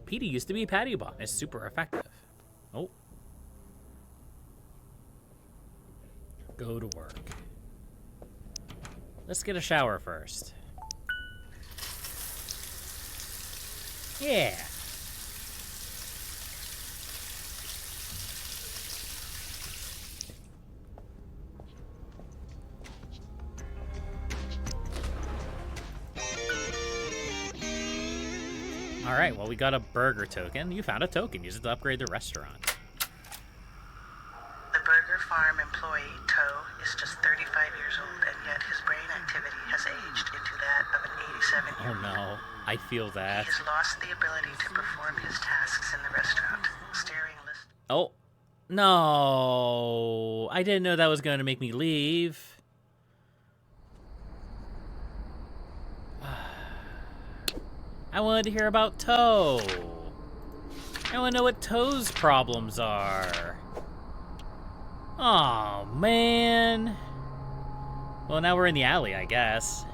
PD used to be Patty Bomb. It's super effective. Oh. Go to work. Let's get a shower first. Yeah. All right, well, we got a burger token. You found a token. Use it to upgrade the restaurant. The Burger Farm employee, Toe, is just 35 years old, and yet his brain activity has aged into that of an 87-year-old. Oh, no. I feel that. He has lost the ability to perform his tasks in the restaurant, staring list. Oh, no. I didn't know that was going to make me leave. I wanted to hear about Toe. I want to know what Toe's problems are. Oh, man. Well, now we're in the alley, I guess.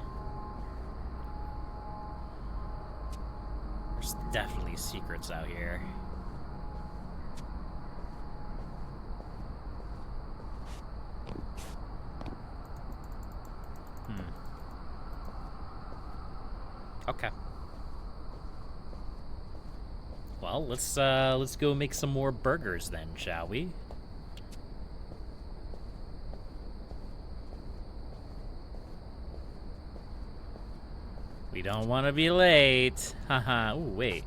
There's definitely secrets out here. Okay. Well, let's go make some more burgers then, shall we? We don't want to be late. Haha. Ooh, wait.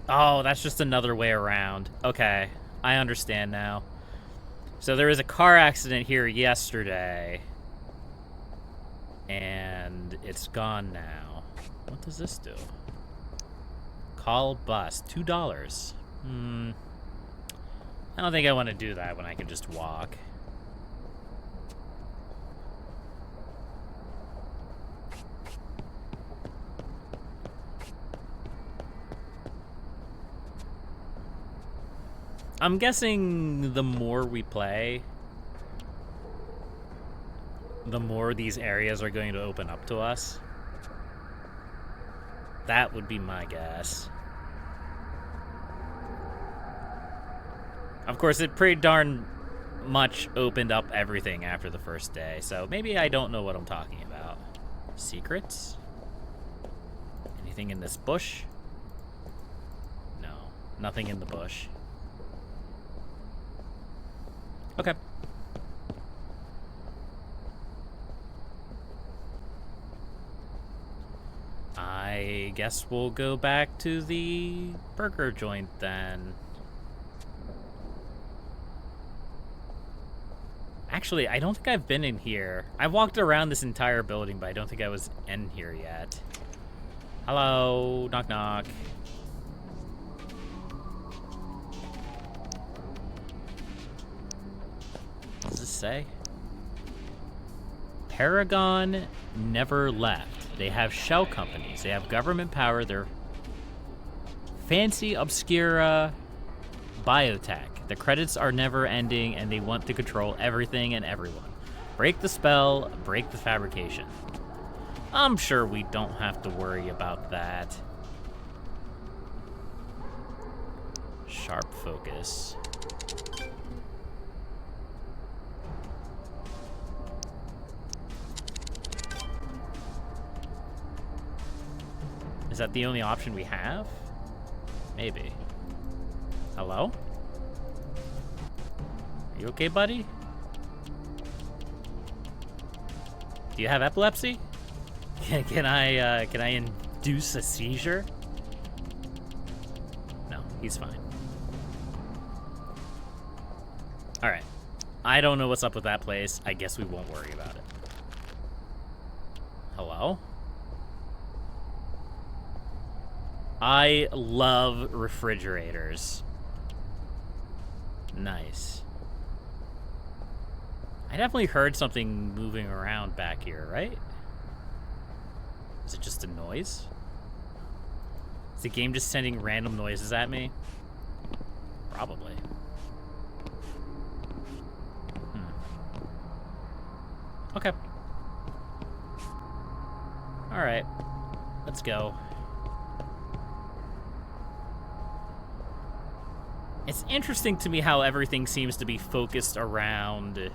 Oh, that's just another way around. Okay, I understand now. So there was a car accident here yesterday. And it's gone now. What does this do? Call bus. $2. I don't think I want to do that when I can just walk. I'm guessing the more we play, the more these areas are going to open up to us. That would be my guess. Of course, it pretty darn much opened up everything after the first day, so maybe I don't know what I'm talking about. Secrets? Anything in this bush? No, nothing in the bush. Okay. I guess we'll go back to the burger joint then. Actually, I don't think I've been in here. I walked around this entire building, but I don't think I was in here yet. Hello, knock knock. What does this say? Paragon never left. They have shell companies. They have government power. They're fancy, obscura biotech. The credits are never ending, and they want to control everything and everyone. Break the spell, break the fabrication. I'm sure we don't have to worry about that. Sharp focus. Is that the only option we have? Maybe. Hello? Are you okay, buddy? Do you have epilepsy? Can I induce a seizure? No, he's fine. All right. I don't know what's up with that place. I guess we won't worry about it. Hello? I love refrigerators. Nice. I definitely heard something moving around back here, right? Is it just a noise? Is the game just sending random noises at me? Probably. Okay. Alright. Let's go. It's interesting to me how everything seems to be focused around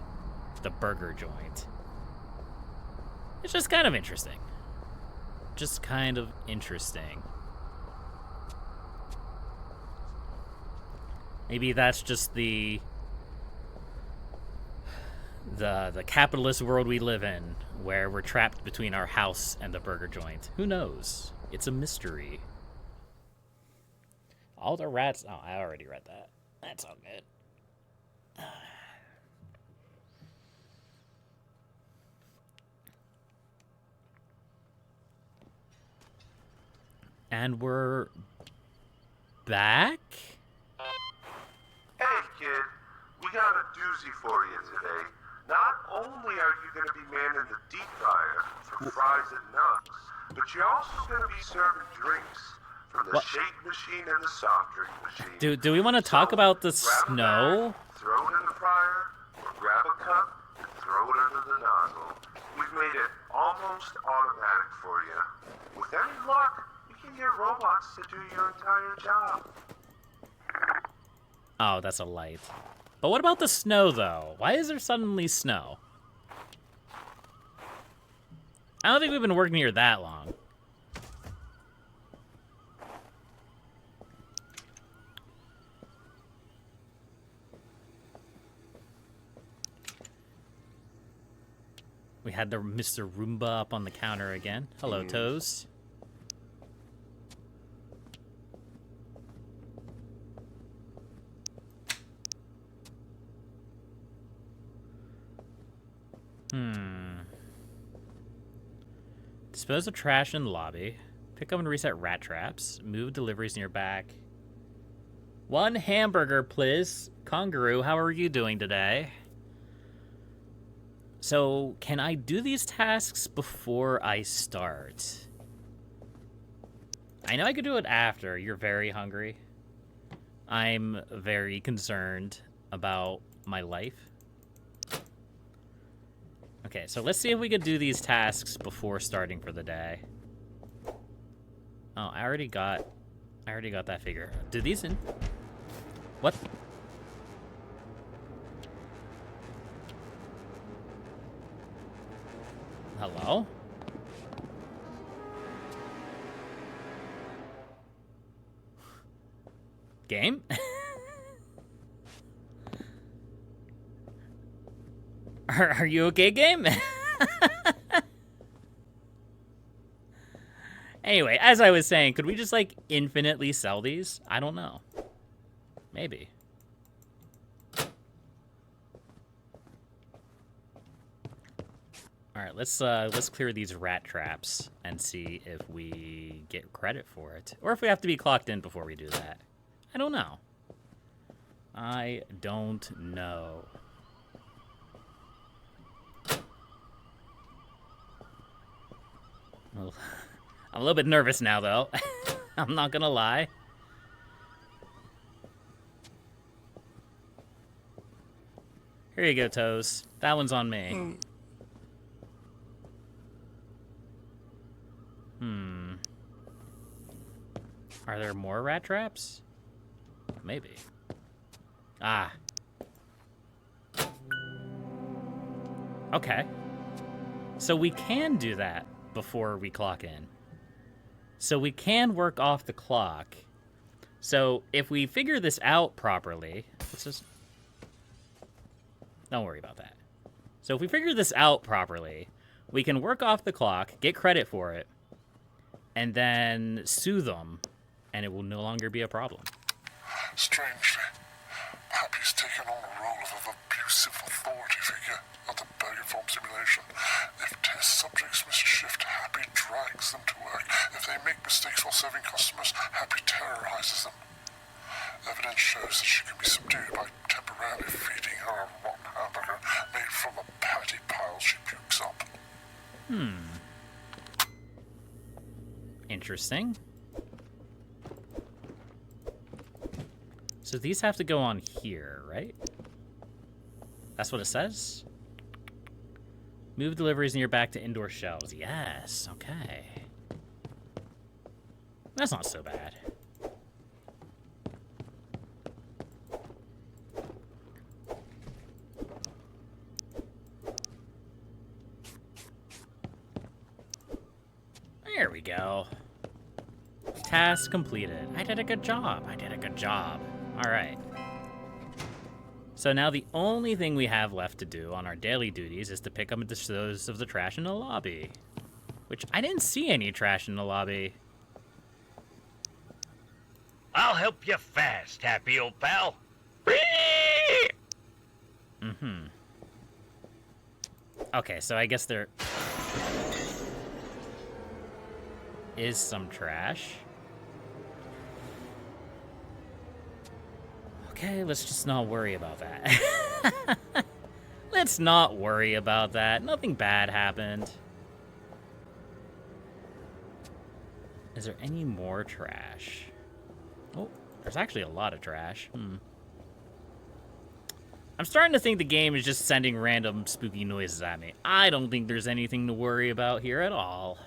the burger joint. It's just kind of interesting. Just kind of interesting. Maybe that's just the capitalist world we live in, where we're trapped between our house and the burger joint. Who knows? It's a mystery. All the rats... Oh, I already read that. That's all good. And we're back? Hey, kid. We got a doozy for you today. Not only are you going to be manning the deep fryer for fries and nuts, but you're also going to be serving drinks from the shake machine and the soft drink machine. Do we want to talk about the grab snow? A bag, throw it in the fryer, or grab a cup and throw it under the nozzle. We've made it almost automatic for you. With any luck, you can get robots to do your entire job. Oh, that's a light. But what about the snow, though? Why is there suddenly snow? I don't think we've been working here that long. We had the Mr. Roomba up on the counter again. Hello, Toes. Dispose of trash in the lobby. Pick up and reset rat traps. Move deliveries in your back. 1 hamburger, please. Kangaroo, how are you doing today? So, can I do these tasks before I start? I know I could do it after. You're very hungry. I'm very concerned about my life. Okay, so let's see if we could do these tasks before starting for the day. Oh, I already got that figure. Do these in? What? Hello? Game? Are you okay, game? Anyway, as I was saying, could we just, like, infinitely sell these? I don't know. Maybe. All right, let's clear these rat traps and see if we get credit for it, or if we have to be clocked in before we do that. I don't know. I don't know. Well, I'm a little bit nervous now, though. I'm not gonna lie. Here you go, Toes. That one's on me. Are there more rat traps? Maybe. Ah. Okay. So we can do that before we clock in. So we can work off the clock. So if we figure this out properly, let's just... Don't worry about that. So if we figure this out properly, we can work off the clock, get credit for it, and then sue them, and it will no longer be a problem. Strangely, Happy's taken on the role of an abusive authority figure at the burger farm simulation. If test subjects miss a shift, Happy drags them to work. If they make mistakes while serving customers, Happy terrorizes them. Evidence shows that she can be subdued by temporarily feeding her a rotten hamburger made from the patty piles she pukes up. Interesting. So these have to go on here, right? That's what it says? Move deliveries near back to indoor shelves. Yes, okay. That's not so bad. There we go. Task completed. I did a good job. I did a good job. All right. So now the only thing we have left to do on our daily duties is to pick up and dispose of the trash in the lobby. Which I didn't see any trash in the lobby. I'll help you fast, happy old pal. Mm-hmm. Okay, so I guess there is some trash. Okay, let's just not worry about that. Let's not worry about that. Nothing bad happened. Is there any more trash? Oh, there's actually a lot of trash. I'm starting to think the game is just sending random spooky noises at me. I don't think there's anything to worry about here at all.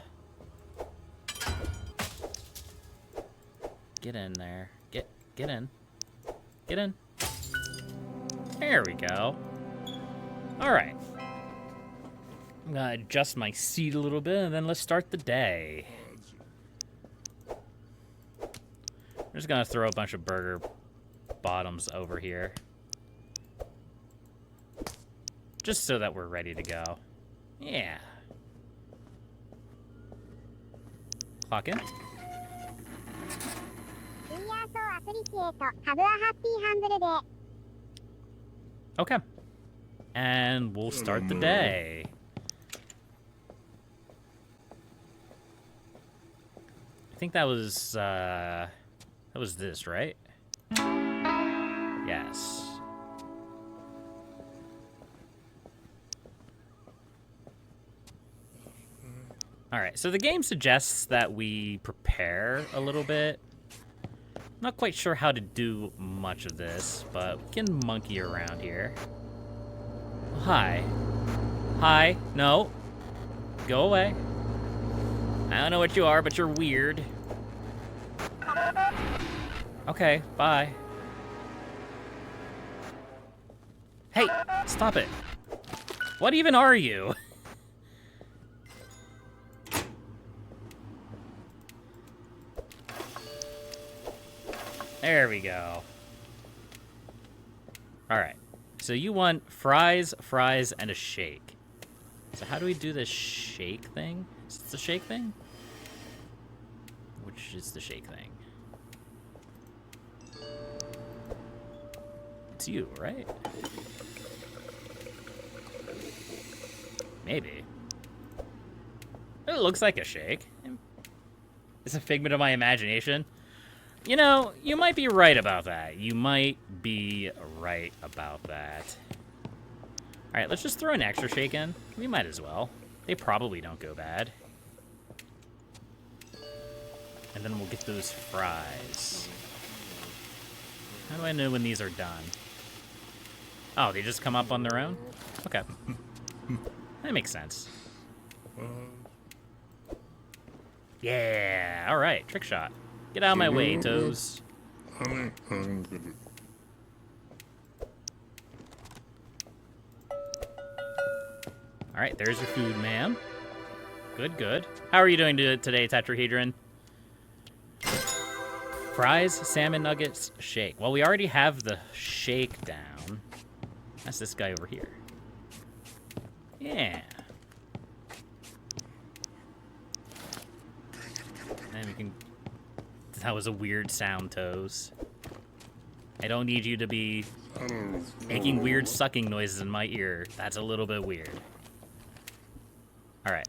Get in there. Get in. Get in. There we go. All right. I'm gonna adjust my seat a little bit, and then let's start the day. I'm just gonna throw a bunch of burger bottoms over here. Just so that we're ready to go. Yeah. Clock in. Okay. And we'll start the day. I think that was this, right? Yes. All right, so the game suggests that we prepare a little bit. Not quite sure how to do much of this, but we can monkey around here. Hi. Hi. No. Go away. I don't know what you are, but you're weird. Okay, bye. Hey, stop it. What even are you? There we go. All right. So you want fries, and a shake. So how do we do this shake thing? Is it the shake thing? Which is the shake thing? It's you, right? Maybe. It looks like a shake. It's a figment of my imagination. You know, you might be right about that. You might be right about that. All right, let's just throw an extra shake in. We might as well. They probably don't go bad. And then we'll get those fries. How do I know when these are done? Oh, they just come up on their own? Okay. That makes sense. Yeah, all right, trick shot. Get out of my way, Toes. All right, there's your food, ma'am. Good, good. How are you doing today, tetrahedron? Fries, salmon nuggets, shake. Well, we already have the shake down. That's this guy over here. Yeah. And we can... That was a weird sound, Toes. I don't need you to be making weird sucking noises in my ear. That's a little bit weird. All right.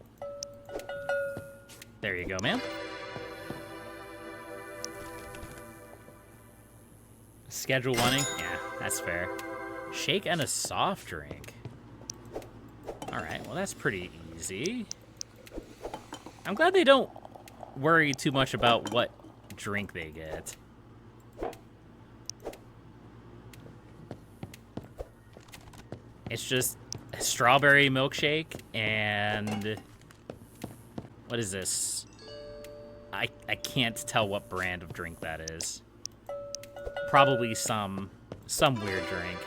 There you go, ma'am. Schedule wanting? Yeah, that's fair. Shake and a soft drink. All right, well, that's pretty easy. I'm glad they don't worry too much about what drink they get. It's just strawberry milkshake and what is this? I can't tell what brand of drink that is. Probably some weird drink.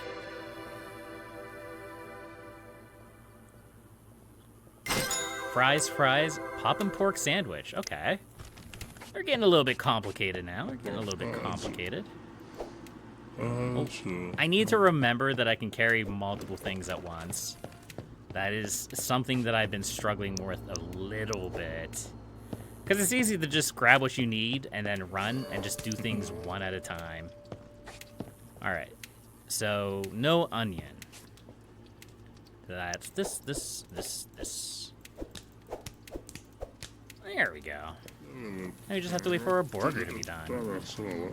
Fries, poppin' pork sandwich. Okay. They're getting a little bit complicated now. They're getting a little bit complicated. Oh, I need to remember that I can carry multiple things at once. That is something that I've been struggling with a little bit. Because it's easy to just grab what you need and then run and just do things one at a time. Alright. So, no onion. That's this. There we go. Now we just have to wait for our borgar to be done.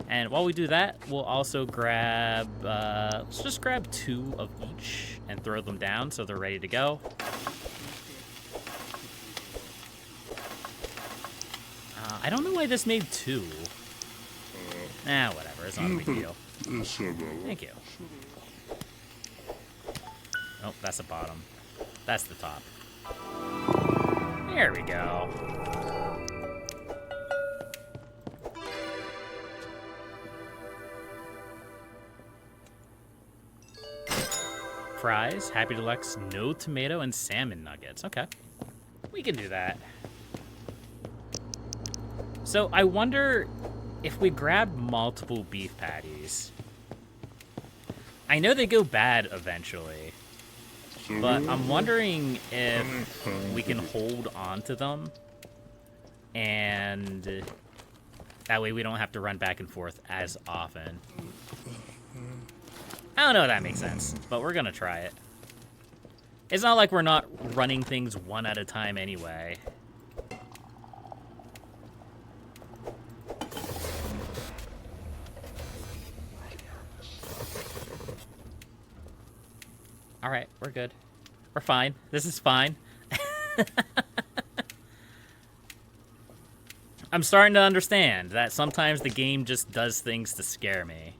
And while we do that, we'll also grab, let's just grab 2 of each and throw them down so they're ready to go. I don't know why this made 2. Whatever, it's not a big deal. Thank you. Oh, that's the bottom. That's the top. There we go. Fries, Happy Deluxe, no tomato, and salmon nuggets. Okay. We can do that. So I wonder if we grab multiple beef patties. I know they go bad eventually, but I'm wondering if we can hold on to them, and that way we don't have to run back and forth as often. I don't know if that makes sense, but we're gonna try it. It's not like we're not running things one at a time anyway. Alright, we're good. We're fine. This is fine. I'm starting to understand that sometimes the game just does things to scare me.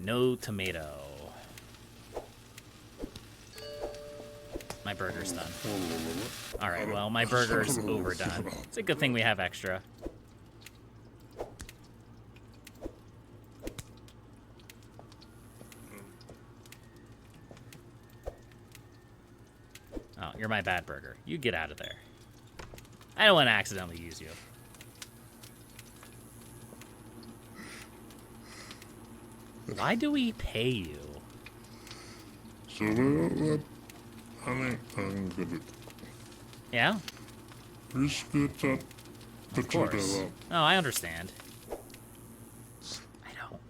No tomato. My burger's done. Alright, well, my burger's overdone. It's a good thing we have extra. Oh, you're my bad burger. You get out of there. I don't want to accidentally use you. Why do we pay you? Yeah? Of course. Oh, I understand.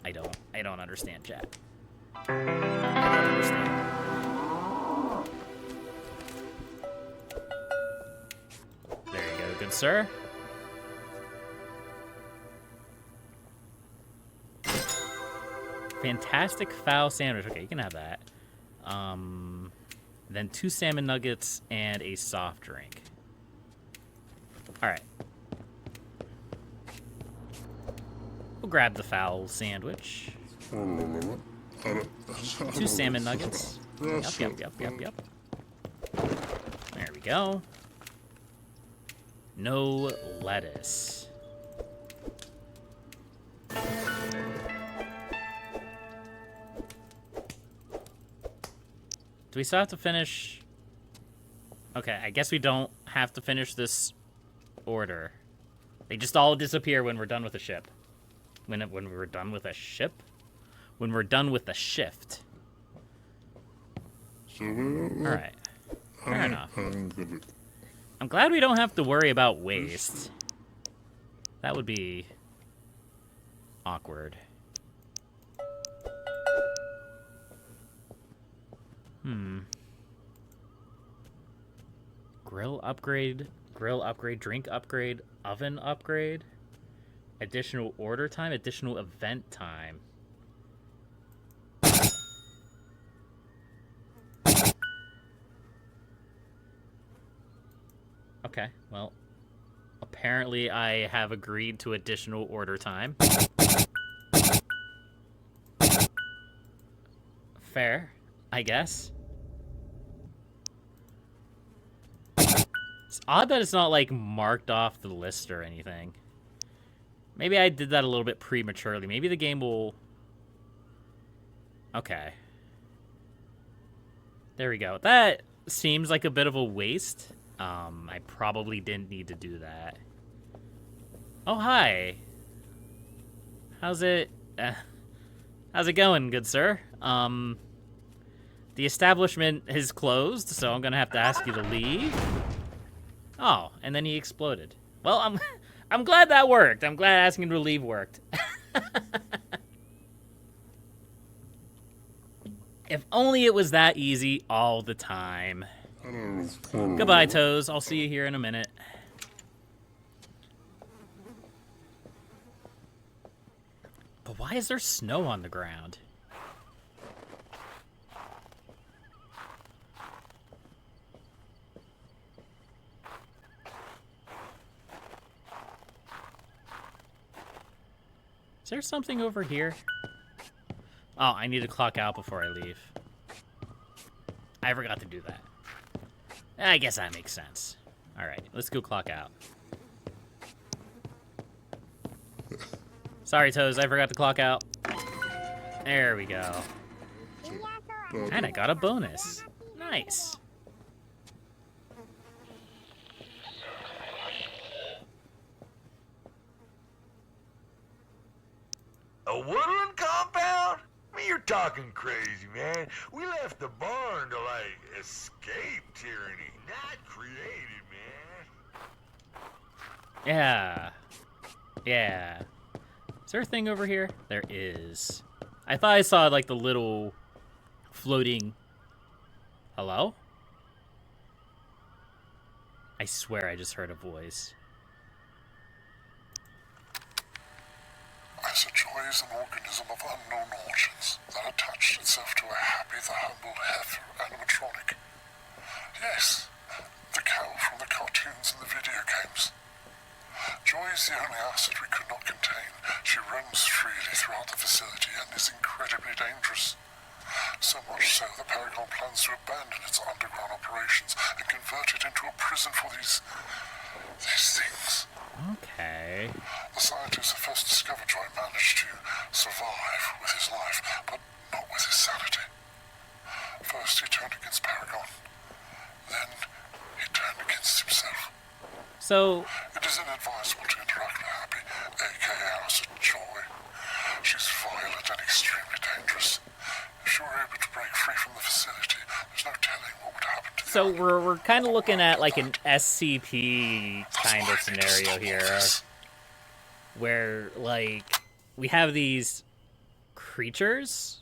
I don't understand, chat. I don't understand. There you go, good sir. Fantastic fowl sandwich. Okay, you can have that. Then 2 salmon nuggets and a soft drink. Alright. We'll grab the fowl sandwich. 2 salmon nuggets. Yep. There we go. No lettuce. Do we still have to finish? Okay, I guess we don't have to finish this order. They just all disappear when we're done with the ship. When we're done with a ship? When we're done with the shift. Alright. Fair enough. I'm glad we don't have to worry about waste. That would be awkward. Grill upgrade, drink upgrade, oven upgrade, additional order time, additional event time. Okay, well, apparently I have agreed to additional order time. Fair, I guess. It's odd that it's not, like, marked off the list or anything. Maybe I did that a little bit prematurely. Maybe the game will... Okay. There we go. That seems like a bit of a waste. I probably didn't need to do that. Oh, hi. How's it going, good sir? The establishment is closed, so I'm gonna have to ask you to leave. Oh, and then he exploded. Well, I'm glad that worked. I'm glad asking him to leave worked. If only it was that easy all the time. Goodbye, Toes. I'll see you here in a minute. But why is there snow on the ground? Is there something over here? Oh, I need to clock out before I leave. I forgot to do that. I guess that makes sense. Alright, let's go clock out. Sorry, Toes, I forgot to clock out. There we go. And I got a bonus. Nice. A woodland compound? I mean, you're talking crazy, man. We left the barn to, like, escape tyranny, not create it, man. Yeah. Yeah. Is there a thing over here? There is. I thought I saw, like, the little floating... Hello? I swear I just heard a voice. As a joy is an organism of unknown origins that attached itself to a happy, the humble heifer animatronic. Yes, the cow from the cartoons and the video games. Joy is the only asset we could not contain. She roams freely throughout the facility and is incredibly dangerous. So much so that Paragon plans to abandon its underground operations and convert it into a prison for these things. Okay. The scientist who first discovered Joy managed to survive with his life, but not with his sanity. First he turned against Paragon, then he turned against himself. So... It is inadvisable to interact with Happy, aka Alice Joy. She's violent and extremely dangerous. If she were able to break free from the facility, there's no telling what would happen to the So animal. we're kind of looking at like an SCP kind of scenario here, where like we have these creatures,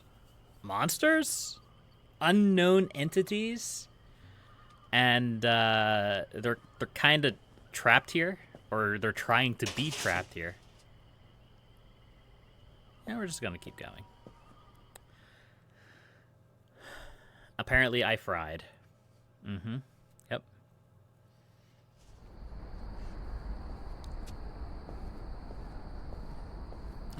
monsters, unknown entities, and they're kind of trapped here, or they're trying to be trapped here. And we're just gonna keep going. Apparently, I fried. Mm-hmm. Yep.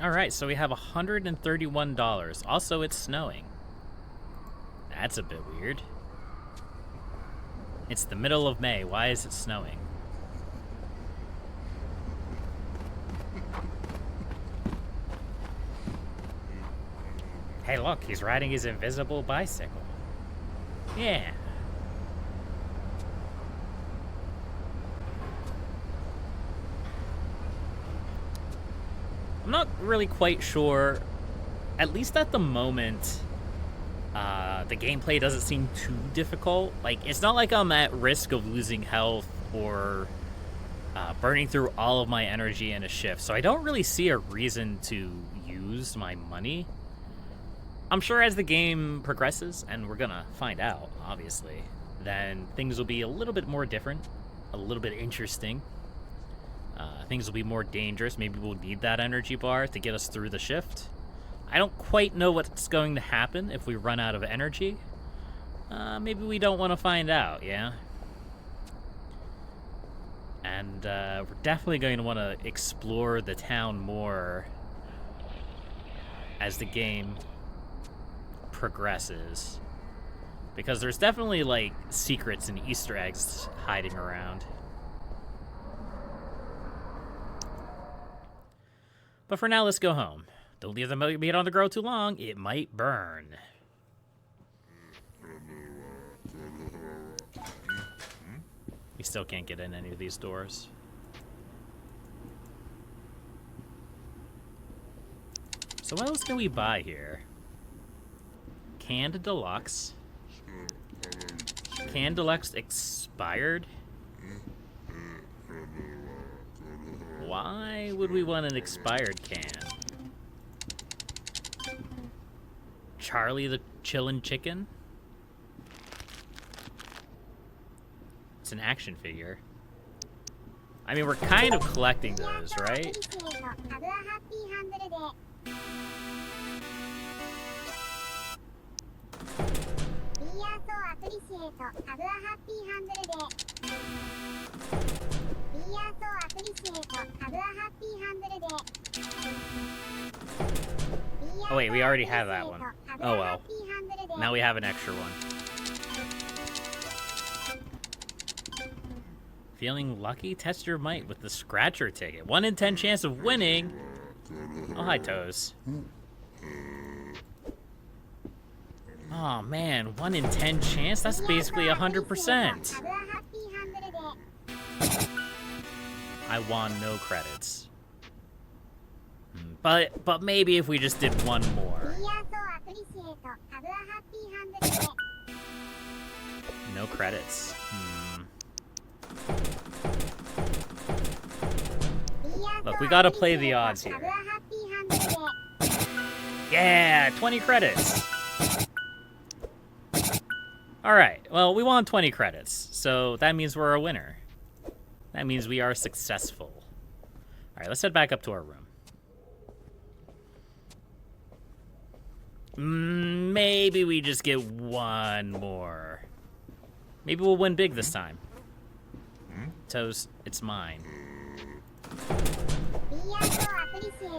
All right, so we have $131. Also, it's snowing. That's a bit weird. It's the middle of May. Why is it snowing? Hey, look, he's riding his invisible bicycle. Yeah. I'm not really quite sure, at least at the moment, the gameplay doesn't seem too difficult. Like, it's not like I'm at risk of losing health or burning through all of my energy in a shift, so I don't really see a reason to use my money. I'm sure as the game progresses, and we're gonna find out, obviously, then things will be a little bit more different, a little bit interesting. Things will be more dangerous. Maybe we'll need that energy bar to get us through the shift. I don't quite know what's going to happen if we run out of energy. Maybe we don't want to find out, yeah? And we're definitely going to want to explore the town more as the game progresses. Because there's definitely, like, secrets and Easter eggs hiding around. But for now, let's go home. Don't leave the meat on the grill too long. It might burn. We still can't get in any of these doors. So what else can we buy here? Canned Deluxe. Canned Deluxe expired? Why would we want an expired can? Charlie the Chillin' Chicken? It's an action figure. I mean, we're kind of collecting those, right? Oh wait, we already have that one. Oh well. Now we have an extra one. Feeling lucky? Test your might with the scratcher ticket. 1 in 10 chance of winning. Oh, hi, Toes. Oh man, 1 in 10 chance? That's basically 100%. I won no credits. But maybe if we just did one more. No credits. Look, we gotta play the odds here. Yeah, 20 credits. Alright, well, we won 20 credits, so that means we're a winner. That means we are successful. Alright, let's head back up to our room. Maybe we just get one more. Maybe we'll win big this time. Toes, it's mine.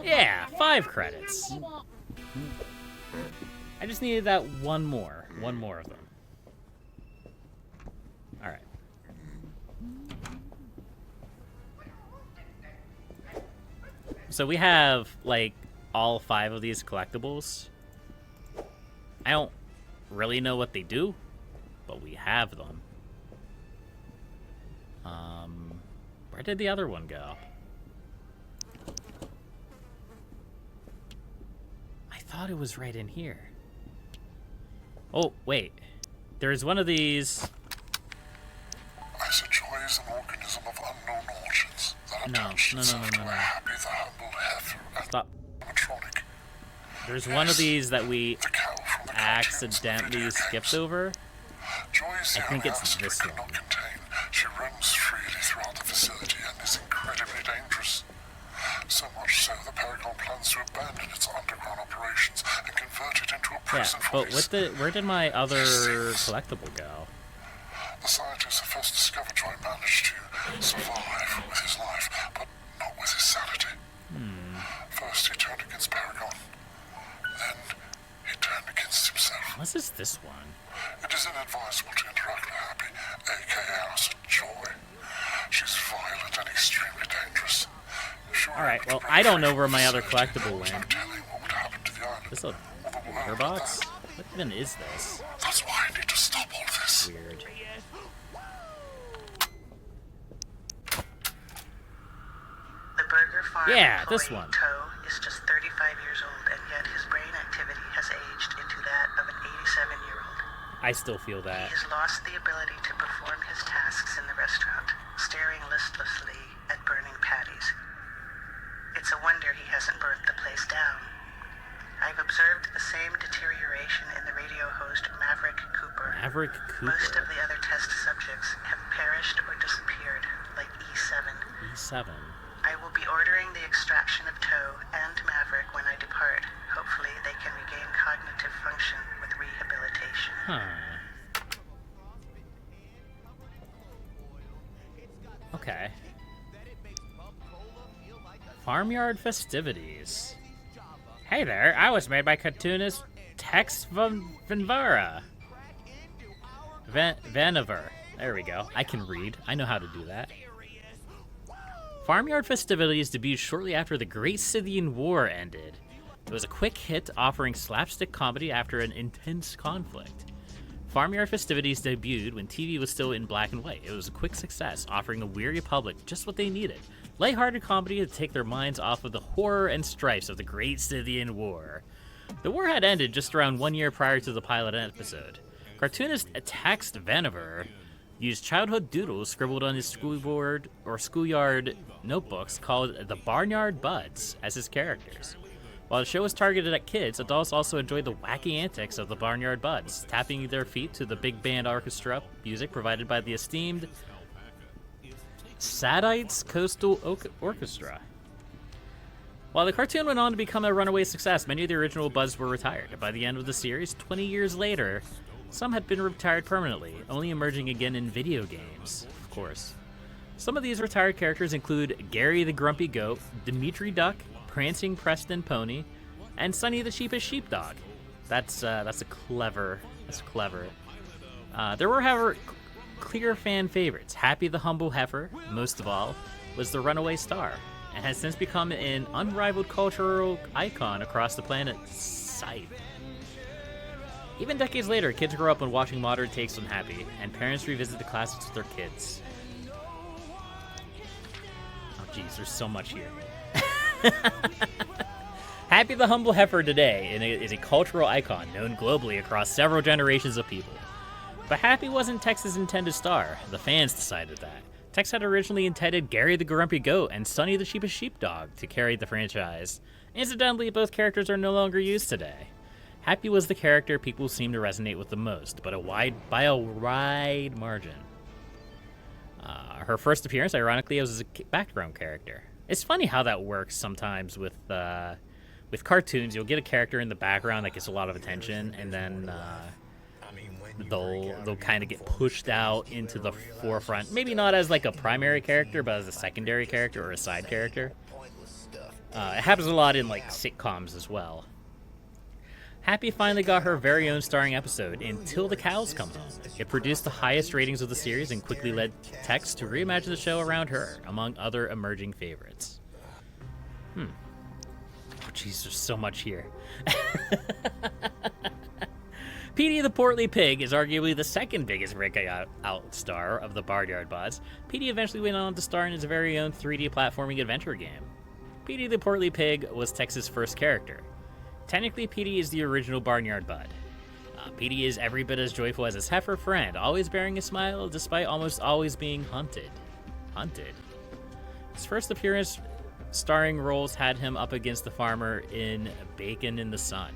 Yeah, 5 credits. I just needed that one more of them. Alright. So we have, like, all 5 of these collectibles. I don't really know what they do, but we have them. Where did the other one go? I thought it was right in here. Oh, wait. There's one of these. Isojoy is an organism of unknown origins that attached itself to a happy the humble heifer Stop. animatronic. There's one of these that we accidentally skipped over. Joy is the I think only it's acid this it cannot one. contain. She roams freely throughout the facility and is incredibly dangerous. So much so that Paragon plans to abandon its underground operations and convert it into a Yeah, prison for but where did my other collectible go? The scientists have first discovered Joy managed to survive with his life, but not with his sanity. First he turned against Paragon, then he turned against himself. What is this one? It is inadvisable to interact with Happy, aka House of Joy. She's violent and extremely dangerous. Alright, well, I don't know where my other collectible went. No telling what would happen to the island. This a or the world burger at box? that. What even is this? That's why I need to stop all this. Weird. The Burger Farm Yeah, employee, this one. Toe, is just 35 years old, and yet his brain activity has aged into that of an 87-year-old. I still feel that. He has lost the ability to perform his tasks in the restaurant, staring listlessly at burning patties. It's a wonder he hasn't burnt the place down. I've observed the same deterioration in the radio host Maverick Cooper. Maverick Most of Cooper. the other test subjects have perished or disappeared, like E7. E7. I will be ordering the extraction of Toe and Maverick when I depart. Hopefully they can regain cognitive function with rehabilitation. Huh. Okay. Farmyard festivities. Hey there, I was made by cartoonist Tex Vinvara. Vaniver. There we go. I can read. I know how to do that. Farmyard festivities debuted shortly after the Great Scythian War ended. It was a quick hit, offering slapstick comedy after an intense conflict. Farmyard festivities debuted when TV was still in black and white. It was a quick success, offering a weary public just what they needed. Lighthearted comedy to take their minds off of the horror and strifes of the Great Scythian War. The war had ended just around 1 year prior to the pilot episode. Cartoonist Tax Vaniver used childhood doodles scribbled on his schoolboard or schoolyard notebooks called the Barnyard Buds as his characters. While the show was targeted at kids, adults also enjoyed the wacky antics of the Barnyard Buds, tapping their feet to the big band orchestra music provided by the esteemed Sadites Coastal Orchestra. While the cartoon went on to become a runaway success, many of the original Buds were retired. By the end of the series, 20 years later, some had been retired permanently, only emerging again in video games, of course. Some of these retired characters include Gary the Grumpy Goat, Dimitri Duck, Prancing Preston Pony, and Sonny the Sheepish Sheepdog. That's clever. There were, however, clear fan favorites. Happy the Humble Heifer, most of all, was the runaway star, and has since become an unrivaled cultural icon across the planet. Sight. Even decades later, kids grow up when watching modern takes on Happy, and parents revisit the classics with their kids. Oh geez, there's so much here. Happy the Humble Heifer today is a cultural icon known globally across several generations of people. But Happy wasn't Tex's intended star. The fans decided that. Tex had originally intended Gary the Grumpy Goat and Sonny the Sheepish Sheepdog to carry the franchise. Incidentally, both characters are no longer used today. Happy was the character people seem to resonate with the most, but by a wide margin. Her first appearance, ironically, was as a background character. It's funny how that works sometimes with cartoons. You'll get a character in the background that gets a lot of attention, and then they'll kind of get pushed out into the forefront. Maybe not as like a primary character, but as a secondary character or a side character. It happens a lot in like sitcoms as well. Happy finally got her very own starring episode in Till the Cows Come Home. It produced the highest ratings of the series and quickly led Tex to reimagine the show around her, among other emerging favorites. Oh, jeez, there's so much here. Petey the Portly Pig is arguably the second biggest breakout star of the Barnyard Buds. Petey eventually went on to star in his very own 3D platforming adventure game. Petey the Portly Pig was Tex's first character. Technically, Petey is the original Barnyard Bud. Petey is every bit as joyful as his heifer friend, always bearing a smile despite almost always being hunted. His first appearance starring roles had him up against the farmer in Bacon in the Sun.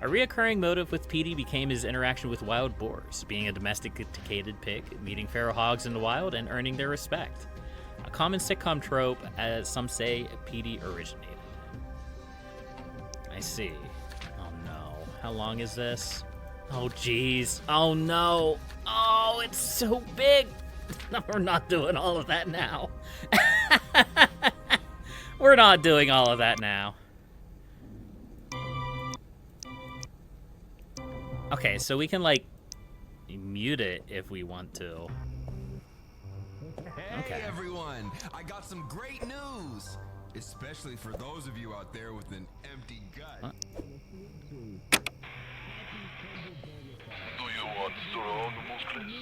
A reoccurring motive with Petey became his interaction with wild boars, being a domesticated pig, meeting feral hogs in the wild, and earning their respect. A common sitcom trope, as some say, Petey originated. I see. Oh no. How long is this? Oh jeez. Oh no. Oh, it's so big. We're not doing all of that now. We're not doing all of that now. Okay, so we can like mute it if we want to. Okay. Hey everyone, I got some great news. Especially for those of you out there with an empty gut. What? Do you want strong muscles?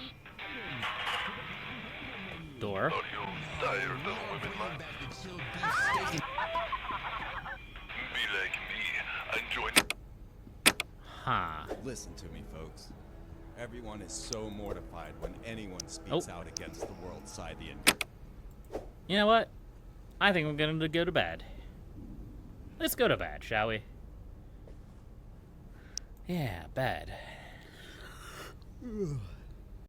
Door. Are you tired of women like? Be like me and join. Huh. Listen to me, folks. Everyone is so mortified when anyone speaks out against the world Scythian. You know what? I think I'm going to go to bed. Let's go to bed, shall we? Yeah, bed.